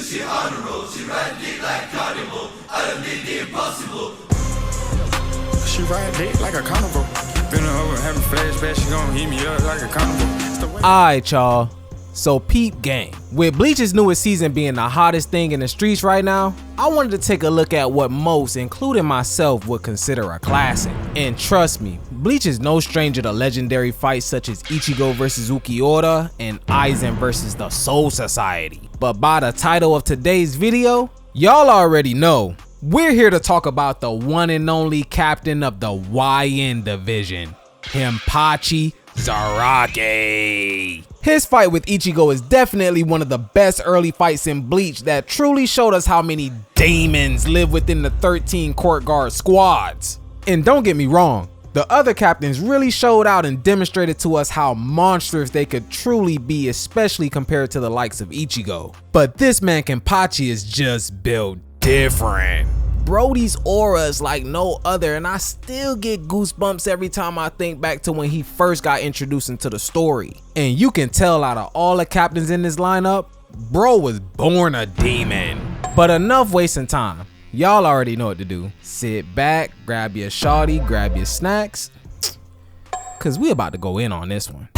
she on the road, she ride dick like carnival. I done did the impossible. She ride dick like a carnival. Been over having flashbacks, she gon' heat me up like a carnival. Alright, y'all. So peep game. With Bleach's newest season being the hottest thing in the streets right now, I wanted to take a look at what most, including myself, would consider a classic. And trust me, Bleach is no stranger to legendary fights such as Ichigo vs Ulquiorra and Aizen vs the Soul Society. But by the title of today's video, y'all already know, we're here to talk about the one and only captain of the YN division, Kenpachi Zaraki. His fight with Ichigo is definitely one of the best early fights in Bleach that truly showed us how many demons live within the 13 court guard squads. And don't get me wrong, the other captains really showed out and demonstrated to us how monstrous they could truly be, especially compared to the likes of Ichigo. But this man Kenpachi is just built different. Brody's aura is like no other, and I still get goosebumps every time I think back to when he first got introduced into the story. And you can tell out of all the captains in this lineup, bro was born a demon. But enough wasting time. Y'all already know what to do. Sit back, grab your shawty, grab your snacks, cause we about to go in on this one.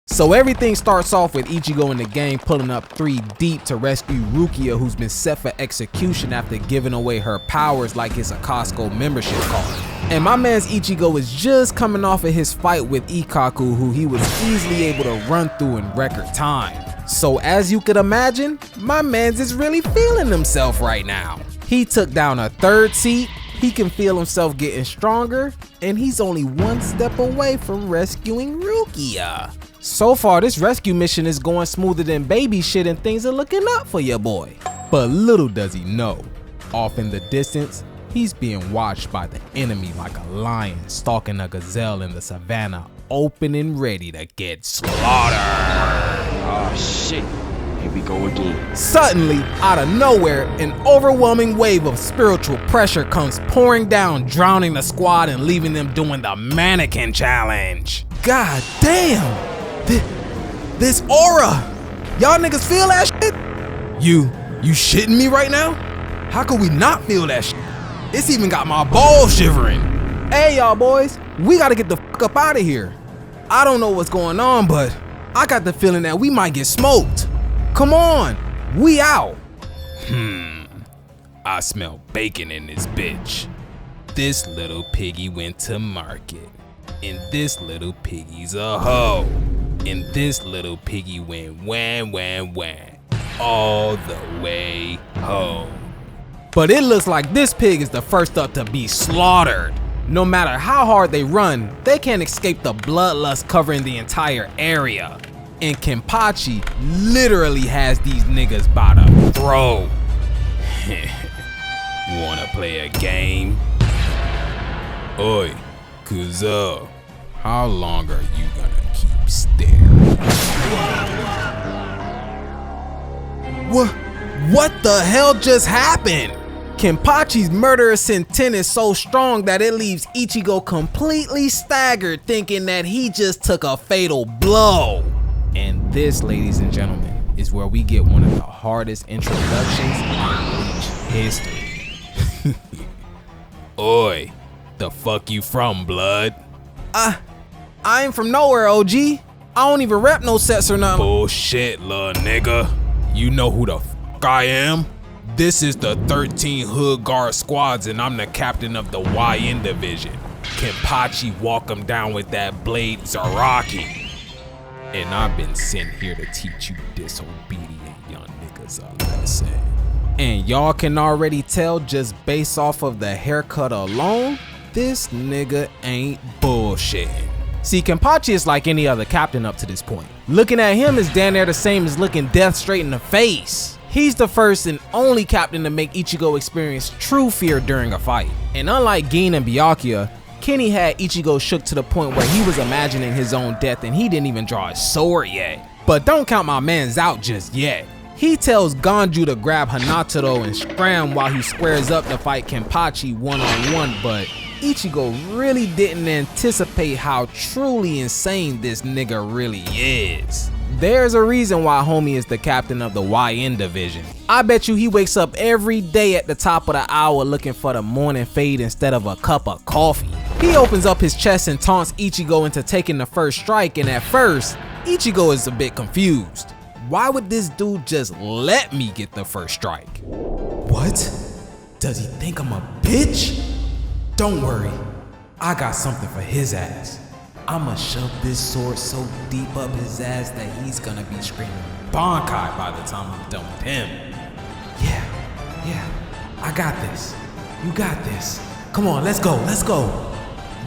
So everything starts off with Ichigo and the gang pulling up 3 deep to rescue RUKIA, who's been set for execution after giving away her powers like it's a Costco membership card. And my man's Ichigo is just coming off of his fight with Ikkaku, who he was easily able to run through in record time. So as you could imagine, my man's is really feeling himself right now. He took down a 3rd seat, he can feel himself getting stronger, and he's only 1 step away from rescuing RUKIA. So far, this rescue mission is going smoother than baby shit and things are looking up for your boy. But little does he know, off in the distance, he's being watched by the enemy like a lion stalking a gazelle in the savannah, open and ready to get slaughtered. Oh shit, here we go again. Suddenly, out of nowhere, an overwhelming wave of spiritual pressure comes pouring down, drowning the squad and leaving them doing the mannequin challenge. God damn! This aura! Y'all niggas feel that shit? You shitting me right now? How could we not feel that shit? It's even got my balls shivering. Hey y'all boys, we gotta get the fuck up out of here. I don't know what's going on, but I got the feeling that we might get smoked. Come on, we out. I smell bacon in this bitch. This little piggy went to market, and this little piggy's a hoe. And this little piggy went wham wham wham all the way home. But it looks like this pig is the first up to be slaughtered. No matter how hard they run, they can't escape the bloodlust covering the entire area. And Kenpachi literally has these niggas by the throat. Wanna play a game? Oi, Kuzo, how long are you gonna keep staring? What the hell just happened? Kenpachi's murderous intent is so strong that it leaves Ichigo completely staggered, thinking that he just took a fatal blow. And this, ladies and gentlemen, is where we get one of the hardest introductions in Bleach history. Oi, the fuck you from, blood? I ain't from nowhere, OG. I don't even rep no sets or nothing. Bullshit, lil' nigga. You know who the fuck I am? This is the 13 hood guard squads and I'm the captain of the YN division. Kenpachi walk him down with that blade Zaraki. And I've been sent here to teach you disobedient young niggas a lesson. And y'all can already tell just based off of the haircut alone, this nigga ain't bullshitting. See, Kenpachi is like any other captain up to this point. Looking at him is damn near the same as looking death straight in the face. He's the first and only captain to make Ichigo experience true fear during a fight. And unlike Gin and Byakuya, Kenny had Ichigo shook to the point where he was imagining his own death and he didn't even draw his sword yet. But don't count my mans out just yet. He tells Ganju to grab Hanato and scram while he squares up to fight Kenpachi one-on-one, but Ichigo really didn't anticipate how truly insane this nigga really is. There's a reason why homie is the captain of the YN division. I bet you he wakes up every day at the top of the hour looking for the morning fade instead of a cup of coffee. He opens up his chest and taunts Ichigo into taking the first strike, and at first, Ichigo is a bit confused. Why would this dude just let me get the first strike? What? Does he think I'm a bitch? Don't worry, I got something for his ass. I'ma shove this sword so deep up his ass that he's gonna be screaming Bankai by the time I'm done with him. Yeah, I got this. You got this. Come on, let's go.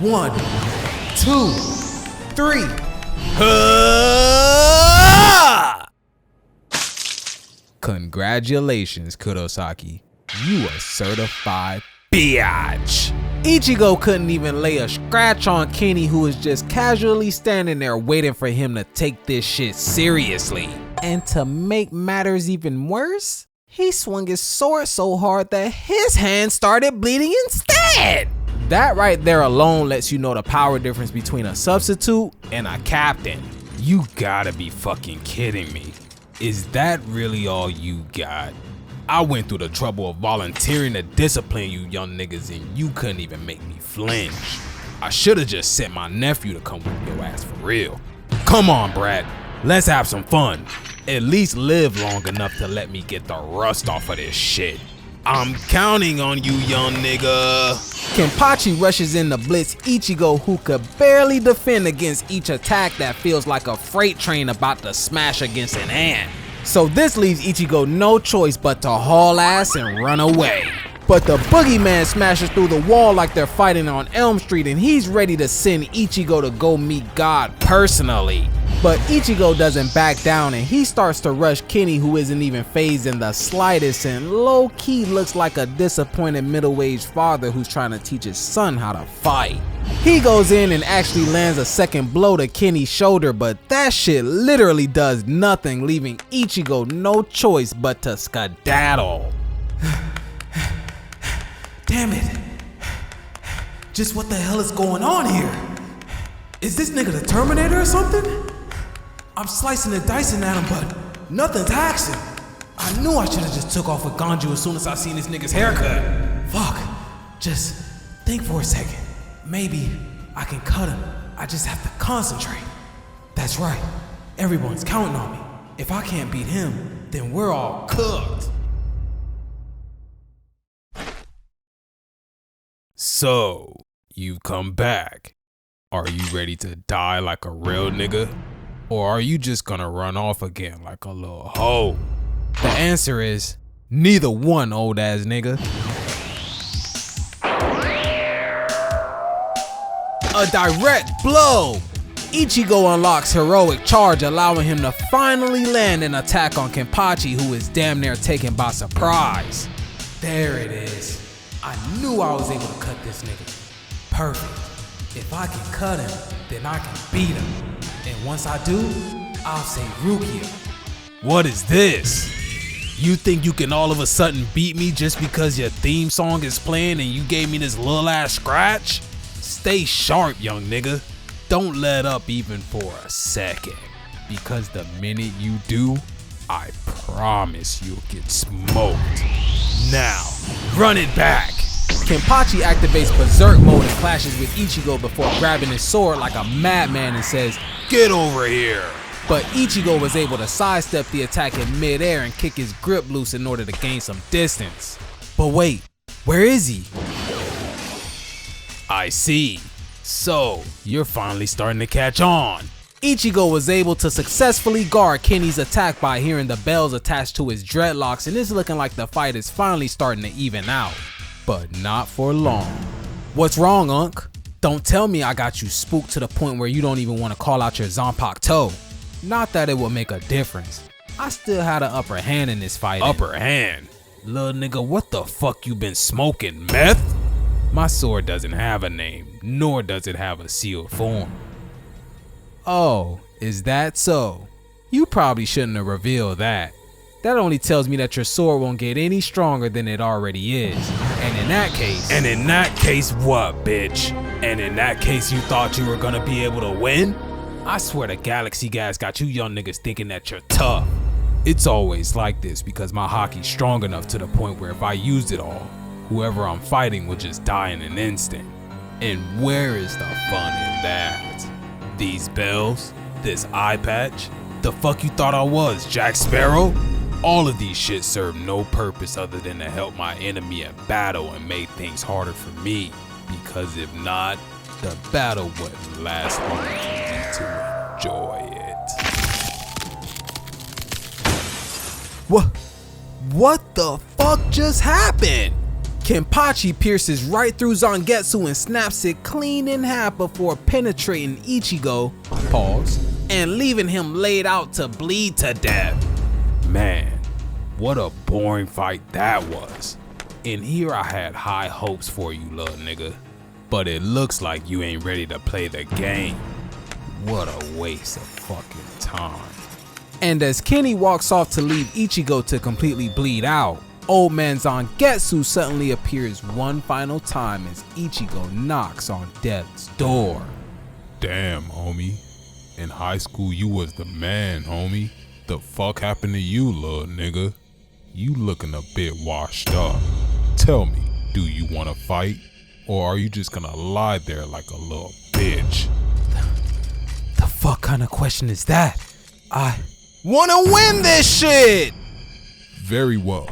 1, 2, 3. Congratulations, Kurosaki. You are certified biatch. Ichigo couldn't even lay a scratch on Kenny, who was just casually standing there waiting for him to take this shit seriously. And to make matters even worse, he swung his sword so hard that his hand started bleeding instead. That right there alone lets you know the power difference between a substitute and a captain. You gotta be fucking kidding me. Is that really all you got? I went through the trouble of volunteering to discipline you young niggas and you couldn't even make me flinch. I should've just sent my nephew to come whip your ass for real. Come on, Brad, let's have some fun. At least live long enough to let me get the rust off of this shit. I'm counting on you, young nigga. Kenpachi rushes in to blitz Ichigo, who could barely defend against each attack that feels like a freight train about to smash against an ant. So this leaves Ichigo no choice but to haul ass and run away. But the boogeyman smashes through the wall like they're fighting on Elm Street, and he's ready to send Ichigo to go meet God personally. But Ichigo doesn't back down and he starts to rush Kenny, who isn't even phased in the slightest and low-key looks like a disappointed middle-aged father who's trying to teach his son how to fight. He goes in and actually lands a second blow to Kenny's shoulder, but that shit literally does nothing, leaving Ichigo no choice but to skedaddle. Damn it. Just what the hell is going on here? Is this nigga the Terminator or something? I'm slicing and dicing at him, but nothing's happening. I knew I should've just took off with Ganju as soon as I seen this nigga's haircut. Fuck. Just think for a second. Maybe I can cut him. I just have to concentrate. That's right. Everyone's counting on me. If I can't beat him, then we're all cooked. So, you've come back. Are you ready to die like a real nigga? Or are you just gonna run off again like a little hoe? The answer is neither one, old ass nigga. A direct blow! Ichigo unlocks heroic charge, allowing him to finally land an attack on Kenpachi, who is damn near taken by surprise. There it is. I knew I was able to cut this nigga. Perfect. If I can cut him, then I can beat him. And once I do, I'll say RUKIA. What is this? You think you can all of a sudden beat me just because your theme song is playing and you gave me this little ass scratch? Stay sharp, young nigga. Don't let up even for a second. Because the minute you do, I promise you'll get smoked. Now, run it back. Kenpachi activates berserk mode and clashes with Ichigo before grabbing his sword like a madman and says, "Get over here." But Ichigo was able to sidestep the attack in midair and kick his grip loose in order to gain some distance. But wait, where is he? I see. So, you're finally starting to catch on. Ichigo was able to successfully guard Kenny's attack by hearing the bells attached to his dreadlocks, and it's looking like the fight is finally starting to even out. But not for long. What's wrong, Unc? Don't tell me I got you spooked to the point where you don't even want to call out your Zanpakuto. Not that it would make a difference. I still had an upper hand in this fight. Upper hand? Little nigga, what the fuck you been smoking, meth? My sword doesn't have a name, nor does it have a sealed form. Oh, is that so? You probably shouldn't have revealed that. That only tells me that your sword won't get any stronger than it already is. And in that case what, bitch? And in that case you thought you were gonna be able to win? I swear the galaxy gas got you young niggas thinking that you're tough. It's always like this because my hockey's strong enough to the point where if I used it all, whoever I'm fighting will just die in an instant. And where is the fun in that? These bells? This eye patch? The fuck you thought I was, Jack Sparrow? All of these shit serve no purpose other than to help my enemy in battle and make things harder for me. Because if not, the battle wouldn't last long for me to enjoy it. What the fuck just happened? Kenpachi pierces right through Zangetsu and snaps it clean in half before penetrating Ichigo, pause, and leaving him laid out to bleed to death. Man, what a boring fight that was. In here I had high hopes for you, little nigga. But it looks like you ain't ready to play the game. What a waste of fucking time. And as Kenny walks off to leave Ichigo to completely bleed out, old man Zangetsu suddenly appears one final time as Ichigo knocks on death's door. Damn, homie. In high school, you was the man, homie. The fuck happened to you, little nigga? You looking a bit washed up. Tell me, do you want to fight? Or are you just gonna lie there like a little bitch? The fuck kind of question is that? I wanna win this shit! Very well,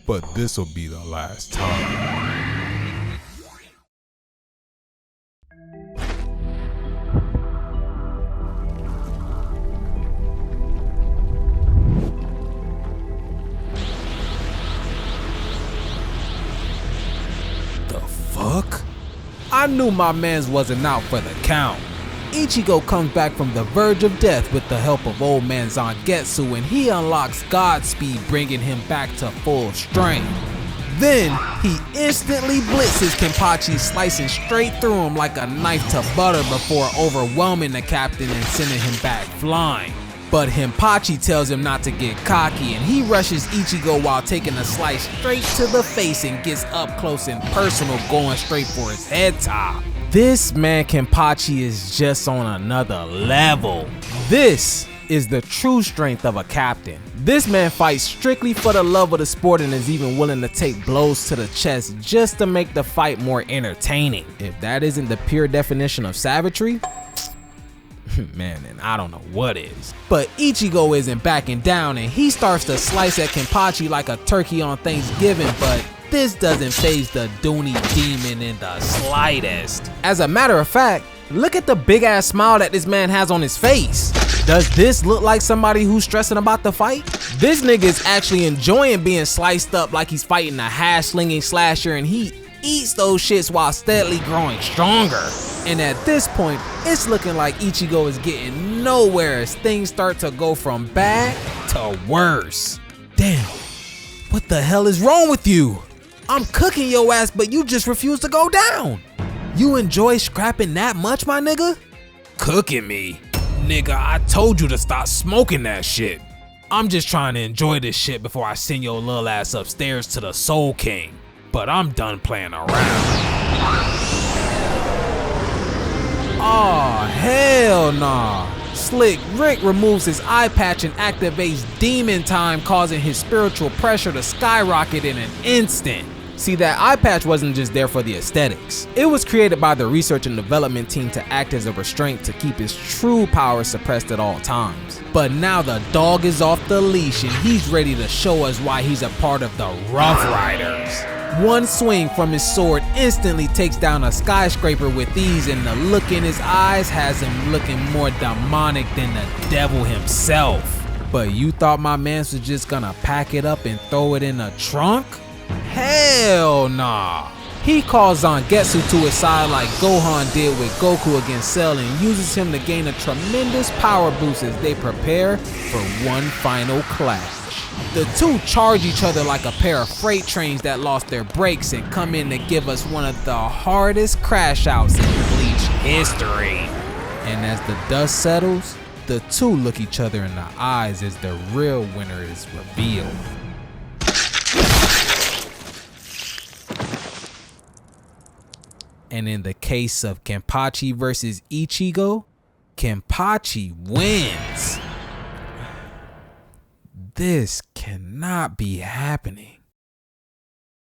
but this'll be the last time. Fuck? I knew my mans wasn't out for the count. Ichigo comes back from the verge of death with the help of old man Zangetsu and he unlocks Godspeed, bringing him back to full strength. Then he instantly blitzes Kenpachi, slicing straight through him like a knife to butter before overwhelming the captain and sending him back flying. But Kenpachi tells him not to get cocky and he rushes Ichigo while taking a slice straight to the face and gets up close and personal, going straight for his head top. This man Kenpachi is just on another level. This is the true strength of a captain. This man fights strictly for the love of the sport and is even willing to take blows to the chest just to make the fight more entertaining. If that isn't the pure definition of savagery, man, and I don't know what is. But Ichigo isn't backing down and he starts to slice at Kenpachi like a turkey on Thanksgiving, but this doesn't faze the Dooney demon in the slightest. As a matter of fact, look at the big ass smile that this man has on his face. Does this look like somebody who's stressing about the fight? This nigga is actually enjoying being sliced up like he's fighting a hash slinging slasher, and he eats those shits while steadily growing stronger. And at this point, it's looking like Ichigo is getting nowhere as things start to go from bad to worse. Damn, what the hell is wrong with you? I'm cooking your ass, but you just refuse to go down. You enjoy scrapping that much, my nigga? Cooking me? Nigga, I told you to stop smoking that shit. I'm just trying to enjoy this shit before I send your little ass upstairs to the Soul King. But I'm done playing around. Aw, hell nah. Slick Rick removes his eye patch and activates Demon Time, causing his spiritual pressure to skyrocket in an instant. See, that eye patch wasn't just there for the aesthetics. It was created by the research and development team to act as a restraint to keep his true power suppressed at all times. But now the dog is off the leash and he's ready to show us why he's a part of the Rough Riders. One swing from his sword instantly takes down a skyscraper with ease, and the look in his eyes has him looking more demonic than the devil himself. But you thought my mans was just gonna pack it up and throw it in the trunk? Hell nah. He calls Zangetsu to his side like Gohan did with Goku against Cell and uses him to gain a tremendous power boost as they prepare for one final clash. The two charge each other like a pair of freight trains that lost their brakes and come in to give us one of the hardest crash outs in Bleach history. And as the dust settles, the two look each other in the eyes as the real winner is revealed. And in the case of Kenpachi versus Ichigo, Kenpachi wins. This cannot be happening.